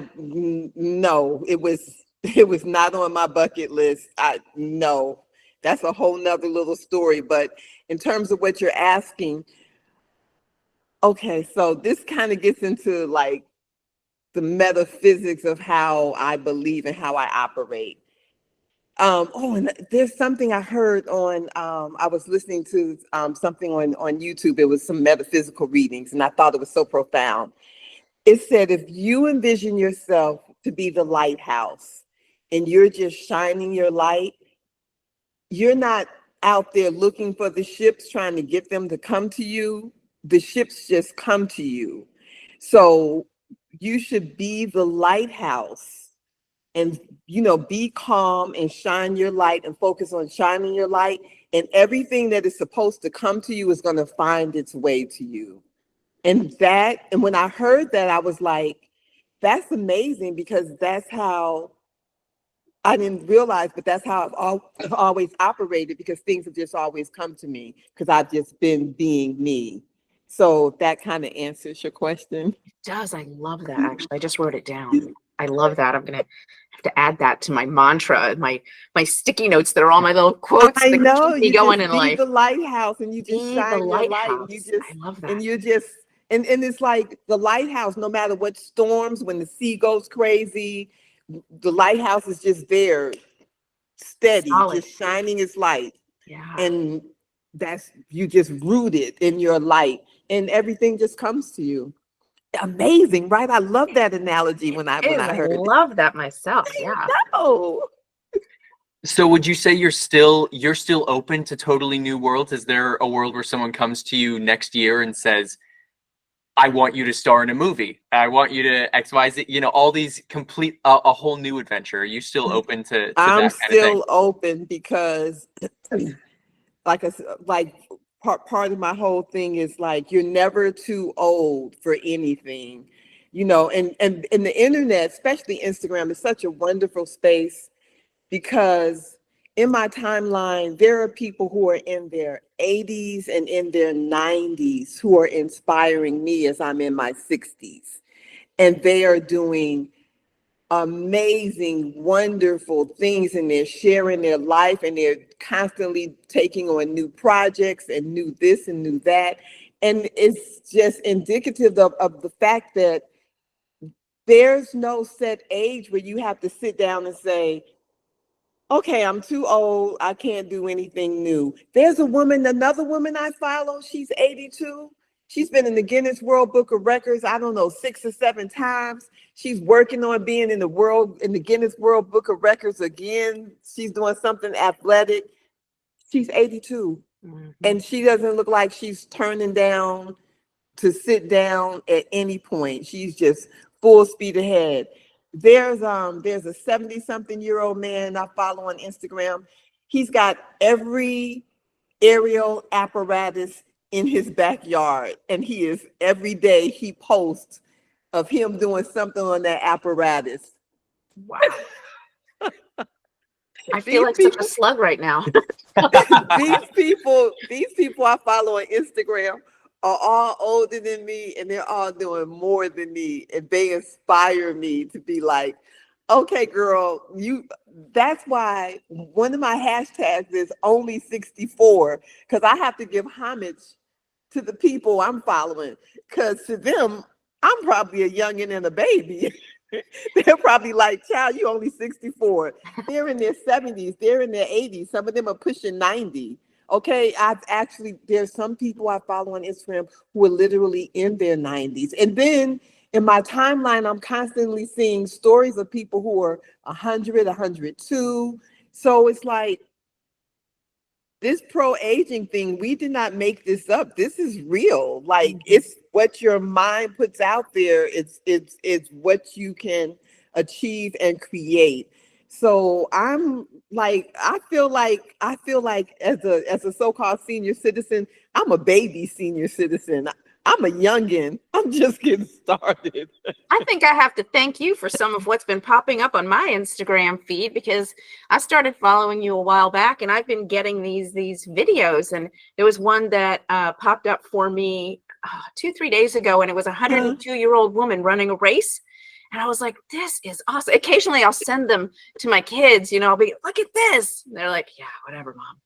[SPEAKER 3] No, it was not on my bucket list. No. That's a whole nother little story. But in terms of what you're asking, okay, so this kind of gets into like the metaphysics of how I believe and how I operate. And there's something I heard on, I was listening to something on YouTube. It was some metaphysical readings, and I thought it was so profound. It said, if you envision yourself to be the lighthouse and you're just shining your light, you're not out there looking for the ships, trying to get them to come to you. The ships just come to you. So you should be the lighthouse and, be calm and shine your light and focus on shining your light. And everything that is supposed to come to you is going to find its way to you. And when I heard that, I was like, that's amazing, because that's how I didn't realize, but that's how I've always operated, because things have just always come to me because I've just been being me. So that kind of answers your question.
[SPEAKER 2] It does. I love that. Actually, I just wrote it down. I love that. I'm gonna have to add that to my mantra, my sticky notes that are all my little quotes
[SPEAKER 3] I
[SPEAKER 2] that
[SPEAKER 3] know,
[SPEAKER 2] keep me
[SPEAKER 3] you
[SPEAKER 2] going
[SPEAKER 3] just
[SPEAKER 2] in
[SPEAKER 3] be
[SPEAKER 2] life.
[SPEAKER 3] the lighthouse and you just
[SPEAKER 2] Be the
[SPEAKER 3] shine your light and you
[SPEAKER 2] lighthouse.
[SPEAKER 3] just
[SPEAKER 2] I love that.
[SPEAKER 3] and you just and it's like the lighthouse, no matter what storms, when the sea goes crazy, the lighthouse is just there, steady,
[SPEAKER 2] Solid.
[SPEAKER 3] just shining its light.
[SPEAKER 2] Yeah.
[SPEAKER 3] And that's, you just rooted in your light and everything just comes to you. Amazing, right? I love that analogy when I
[SPEAKER 2] I
[SPEAKER 3] heard it.
[SPEAKER 2] love that myself. Yeah.
[SPEAKER 3] Oh,
[SPEAKER 1] So would you say you're still open to totally new worlds? Is there a world where someone comes to you next year and says, I want you to star in a movie, I want you to XYZ, you know, all these complete a whole new adventure? Are you still open to
[SPEAKER 3] I'm
[SPEAKER 1] that kind of thing?
[SPEAKER 3] still open because like part of my whole thing is like, you're never too old for anything, you know, and the internet, especially Instagram, is such a wonderful space because in my timeline, there are people who are in their 80s and in their 90s who are inspiring me as I'm in my 60s. And they are doing amazing, wonderful things, and they're sharing their life and they're constantly taking on new projects and new this and new that. And it's just indicative of the fact that there's no set age where you have to sit down and say, okay, I'm too old, I can't do anything new. There's another woman I follow, she's 82. She's been in the Guinness World Book of Records, I don't know, 6 or 7 times. She's working on being in the Guinness World Book of Records again. She's doing something athletic. She's 82.
[SPEAKER 2] Mm-hmm.
[SPEAKER 3] And she doesn't look like she's turning down to sit down at any point. She's just full speed ahead. There's a 70-something-year-old man I follow on Instagram. He's got every aerial apparatus in his backyard, and he is, every day he posts of him doing something on that apparatus.
[SPEAKER 2] Wow. I feel like such a slug right now.
[SPEAKER 3] these people I follow on Instagram are all older than me, and they're all doing more than me, and they inspire me to be like, okay, girl, that's why one of my hashtags is only 64, because I have to give homage to the people I'm following, because to them, I'm probably a youngin' and a baby. They're probably like, child, you only 64. They're in their 70s, they're in their 80s. Some of them are pushing 90. Okay, there's some people I follow on Instagram who are literally in their 90s. And then in my timeline, I'm constantly seeing stories of people who are 100, 102. So it's like, this pro-aging thing, we did not make this up. This is real. Like, it's what your mind puts out there. It's what you can achieve and create. So I'm like, I feel like as a so-called senior citizen, I'm a baby senior citizen. I'm a youngin'. I'm just getting started.
[SPEAKER 2] I think I have to thank you for some of what's been popping up on my Instagram feed, because I started following you a while back and I've been getting these videos, and there was one that popped up for me 2-3 days ago, and it was a 102-year-old woman running a race. And I was like, this is awesome. Occasionally I'll send them to my kids, you know, I'll be, look at this. And they're like, yeah, whatever, mom.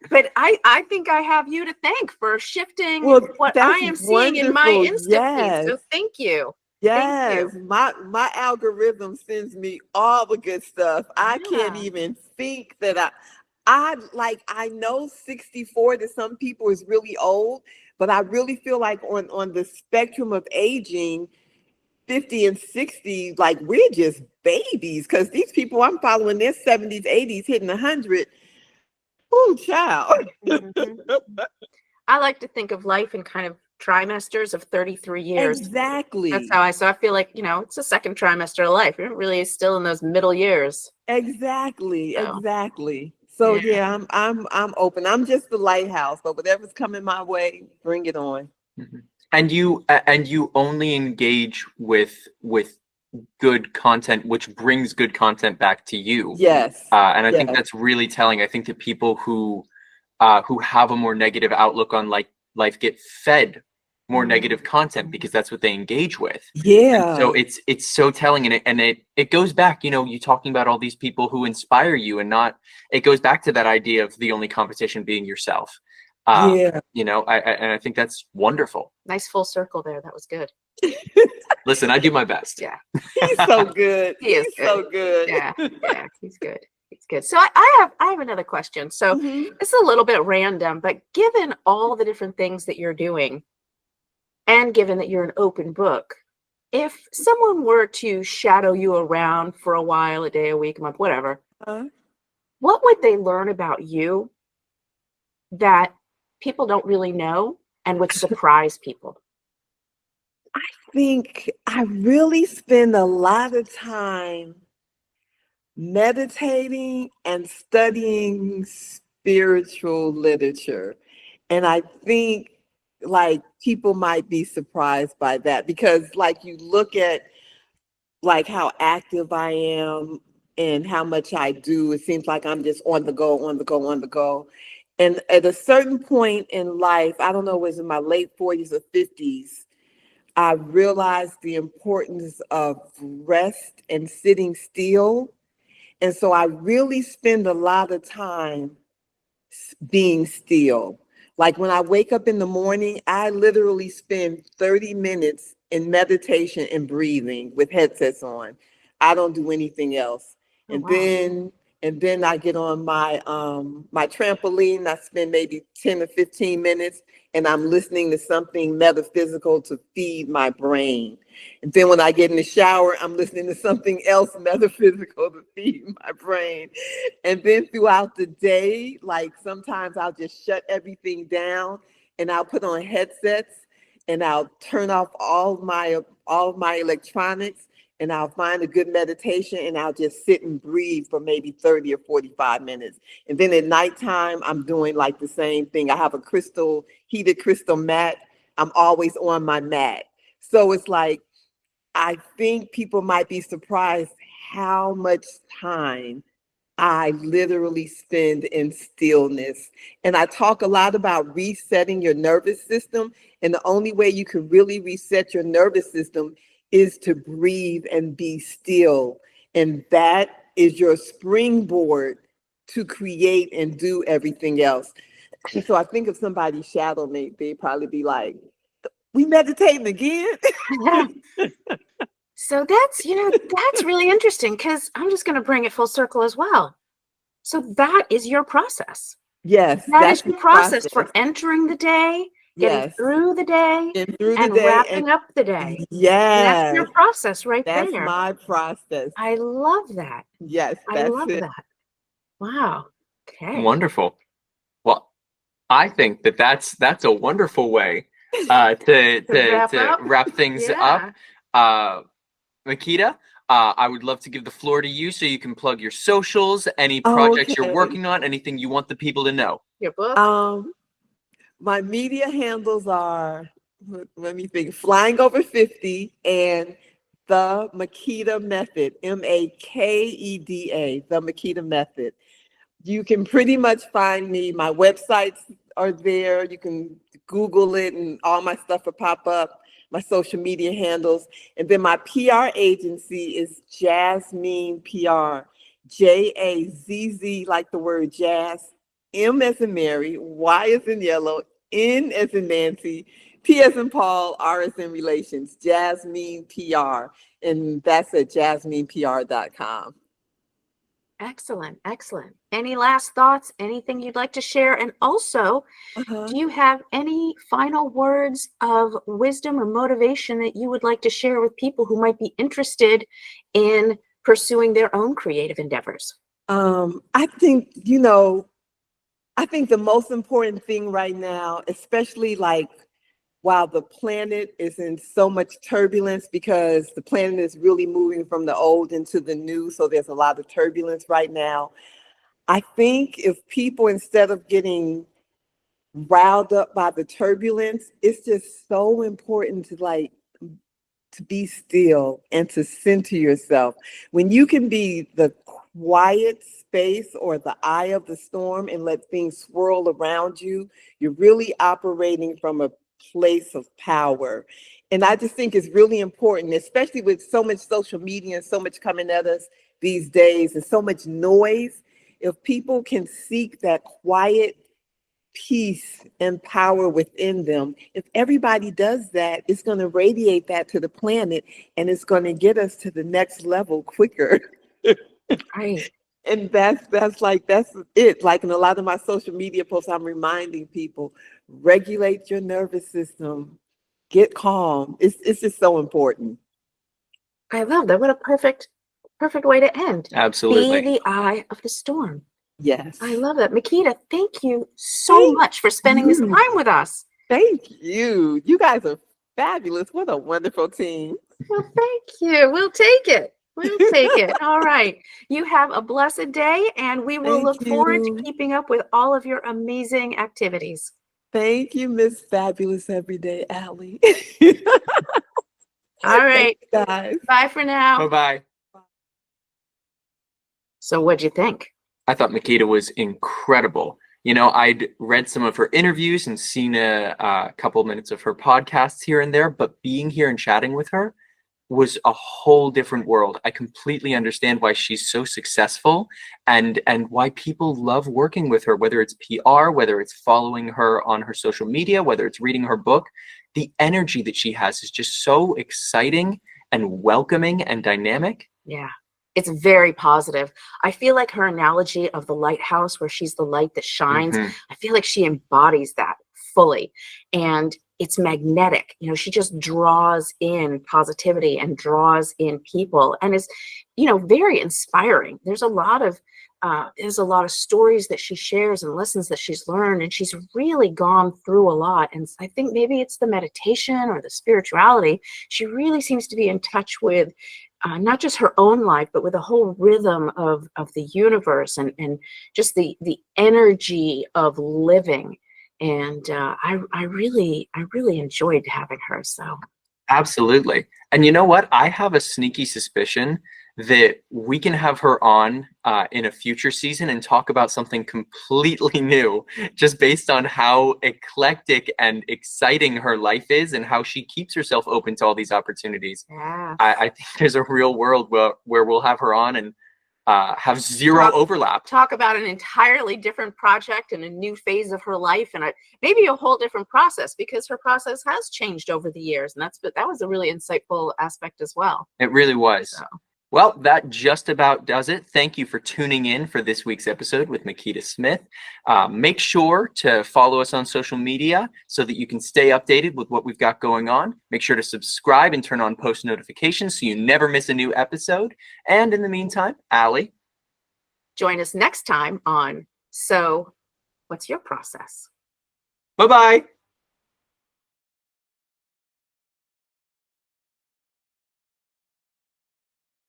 [SPEAKER 2] But I think I have you to thank for shifting what I am seeing in my Insta feed. So thank you.
[SPEAKER 3] Yes,
[SPEAKER 2] Thank you.
[SPEAKER 3] my algorithm sends me all the good stuff. I can't even think that I know 64 to some people is really old, but I really feel like on the spectrum of aging, 50 and 60, like, we're just babies, because these people I'm following, their 70s, 80s, hitting 100. Oh, child.
[SPEAKER 2] I like to think of life in kind of trimesters of 33 years.
[SPEAKER 3] Exactly.
[SPEAKER 2] That's how I feel like, you know, it's a second trimester of life. You're really still in those middle years.
[SPEAKER 3] Exactly. So yeah, I'm open. I'm just the lighthouse, but whatever's coming my way, bring it on.
[SPEAKER 1] Mm-hmm. And you only engage with good content, which brings good content back to you.
[SPEAKER 3] Yes.
[SPEAKER 1] And I think that's really telling. I think that people who have a more negative outlook on life get fed more negative content because that's what they engage with.
[SPEAKER 3] Yeah.
[SPEAKER 1] So it's so telling, and it goes back, you talking about all these people who inspire you, and not, it goes back to that idea of the only competition being yourself.
[SPEAKER 3] Yeah.
[SPEAKER 1] I think that's wonderful.
[SPEAKER 2] Nice full circle there. That was good.
[SPEAKER 1] Listen, I do my best.
[SPEAKER 2] Yeah.
[SPEAKER 3] He's so good.
[SPEAKER 2] He is
[SPEAKER 3] He's so good.
[SPEAKER 2] Yeah. Yeah. He's good. He's good. So I have another question. So
[SPEAKER 3] Mhm.
[SPEAKER 2] it's a little bit random, but given all the different things that you're doing, and given that you're an open book, if someone were to shadow you around for a while, a day, a week, a month, whatever,
[SPEAKER 3] Uh,
[SPEAKER 2] what would they learn about you that people don't really know and would surprise people?
[SPEAKER 3] I think I really spend a lot of time meditating and studying spiritual literature. And I think like people might be surprised by that, because like you look at like how active I am and how much I do, it seems like I'm just on the go, on the go, on the go. And at a certain point in life, I don't know, it was in my late 40s or 50s, I realized the importance of rest and sitting still. And so I really spend a lot of time being still. Like when I wake up in the morning, I literally spend 30 minutes in meditation and breathing with headsets on. I don't do anything else.
[SPEAKER 2] Oh,
[SPEAKER 3] And
[SPEAKER 2] wow.
[SPEAKER 3] then I get on my my trampoline. I spend maybe 10 or 15 minutes and I'm listening to something metaphysical to feed my brain. And then when I get in the shower, I'm listening to something else metaphysical to feed my brain. And then throughout the day, like sometimes I'll just shut everything down and I'll put on headsets and I'll turn off all of my electronics, and I'll find a good meditation and I'll just sit and breathe for maybe 30 or 45 minutes. And then at nighttime, I'm doing like the same thing. I have a heated crystal mat. I'm always on my mat. So it's like, I think people might be surprised how much time I literally spend in stillness. And I talk a lot about resetting your nervous system. And the only way you can really reset your nervous system is to breathe and be still. And that is your springboard to create and do everything else. So I think if somebody shadowed me, they'd probably be like, we meditating again?
[SPEAKER 2] So that's really interesting, because I'm just going to bring it full circle as well. So that is your process.
[SPEAKER 3] Yes,
[SPEAKER 2] That is
[SPEAKER 3] that's
[SPEAKER 2] your
[SPEAKER 3] the
[SPEAKER 2] process for
[SPEAKER 3] process.
[SPEAKER 2] entering the day, getting
[SPEAKER 3] Yes.
[SPEAKER 2] through the day,
[SPEAKER 3] And through the
[SPEAKER 2] and
[SPEAKER 3] day,
[SPEAKER 2] wrapping up the day. And that's your
[SPEAKER 3] yes,
[SPEAKER 2] process right
[SPEAKER 3] that's
[SPEAKER 2] there.
[SPEAKER 3] my process.
[SPEAKER 2] I love that.
[SPEAKER 3] Yes,
[SPEAKER 2] I
[SPEAKER 3] that's
[SPEAKER 2] love
[SPEAKER 3] it.
[SPEAKER 2] that. Wow. Okay.
[SPEAKER 1] Wonderful. Well, I think that's a wonderful way to wrap things up. Makeda, I would love to give the floor to you so you can plug your socials, any projects you're
[SPEAKER 3] Okay.
[SPEAKER 1] working on, anything you want the people to know.
[SPEAKER 2] Your book.
[SPEAKER 3] My media handles are, let me think, Flying Over 50 and The Makeda Method, Makeda, The Makeda Method. You can pretty much find me. My websites are there. You can Google it and all my stuff will pop up, my social media handles. And then my PR agency is Jasmine PR, Jazz, like the word jazz, M as in Mary, Y as in yellow, N as in Nancy, P as in Paul, R as in relations, Jasmine PR. And that's at jasminepr.com.
[SPEAKER 2] Excellent. Excellent. Any last thoughts? Anything you'd like to share? And also, do you have any final words of wisdom or motivation that you would like to share with people who might be interested in pursuing their own creative endeavors?
[SPEAKER 3] I think, I think the most important thing right now, especially like while the planet is in so much turbulence, because the planet is really moving from the old into the new. So there's a lot of turbulence right now. I think if people, instead of getting riled up by the turbulence, it's just so important to be still and to center yourself. When you can be the quiet space or the eye of the storm and let things swirl around you, you're really operating from a place of power. And I just think it's really important, especially with so much social media and so much coming at us these days and so much noise. If people can seek that quiet peace and power within them, if everybody does that, it's going to radiate that to the planet, and it's going to get us to the next level quicker.
[SPEAKER 2] Right.
[SPEAKER 3] And that's it. Like in a lot of my social media posts, I'm reminding people, regulate your nervous system, get calm. It's just so important.
[SPEAKER 2] I love that. What a perfect way to end.
[SPEAKER 1] Absolutely.
[SPEAKER 2] Be the eye of the storm.
[SPEAKER 3] Yes.
[SPEAKER 2] I love that. Makeda, thank you so much for spending this time with us.
[SPEAKER 3] Thank you. You guys are fabulous. What a wonderful team.
[SPEAKER 2] Well, thank you. We'll take it. We'll take it. All right. You have a blessed day, and we will look forward to keeping up with all of your amazing activities.
[SPEAKER 3] Thank you, Miss Fabulous Everyday Allie.
[SPEAKER 2] All right.
[SPEAKER 3] Thanks, guys.
[SPEAKER 2] Bye for now.
[SPEAKER 1] Bye-bye.
[SPEAKER 2] So what'd you think?
[SPEAKER 1] I thought Makeda was incredible. You know, I'd read some of her interviews and seen a couple of minutes of her podcasts here and there, but being here and chatting with her was a whole different world. I completely understand why she's so successful and why people love working with her, whether it's PR, whether it's following her on her social media, whether it's reading her book. The energy that she has is just so exciting and welcoming and dynamic.
[SPEAKER 2] Yeah. It's very positive. I feel like her analogy of the lighthouse, where she's the light that shines, I feel like she embodies that fully. And it's magnetic. You know, she just draws in positivity and draws in people, and is, you know, very inspiring. There's a lot of stories that she shares and lessons that she's learned, and she's really gone through a lot. And I think maybe it's the meditation or the spirituality. She really seems to be in touch with not just her own life, but with the whole rhythm of the universe and just the energy of living. And I really enjoyed having her. So
[SPEAKER 1] Absolutely. And you know what? I have a sneaky suspicion that we can have her on in a future season and talk about something completely new, just based on how eclectic and exciting her life is and how she keeps herself open to all these opportunities.
[SPEAKER 2] yeah.
[SPEAKER 1] I think there's a real world where we'll have her on and have zero overlap.
[SPEAKER 2] Talk about an entirely different project and a new phase of her life, and maybe a whole different process, because her process has changed over the years. And that was a really insightful aspect as well.
[SPEAKER 1] It really was.
[SPEAKER 2] So.
[SPEAKER 1] Well, that just about does it. Thank you for tuning in for this week's episode with Makeda Smith. Make sure to follow us on social media so that you can stay updated with what we've got going on. Make sure to subscribe and turn on post notifications so you never miss a new episode. And in the meantime, Allie,
[SPEAKER 2] Join us next time on So What's Your Process?
[SPEAKER 1] bye-bye.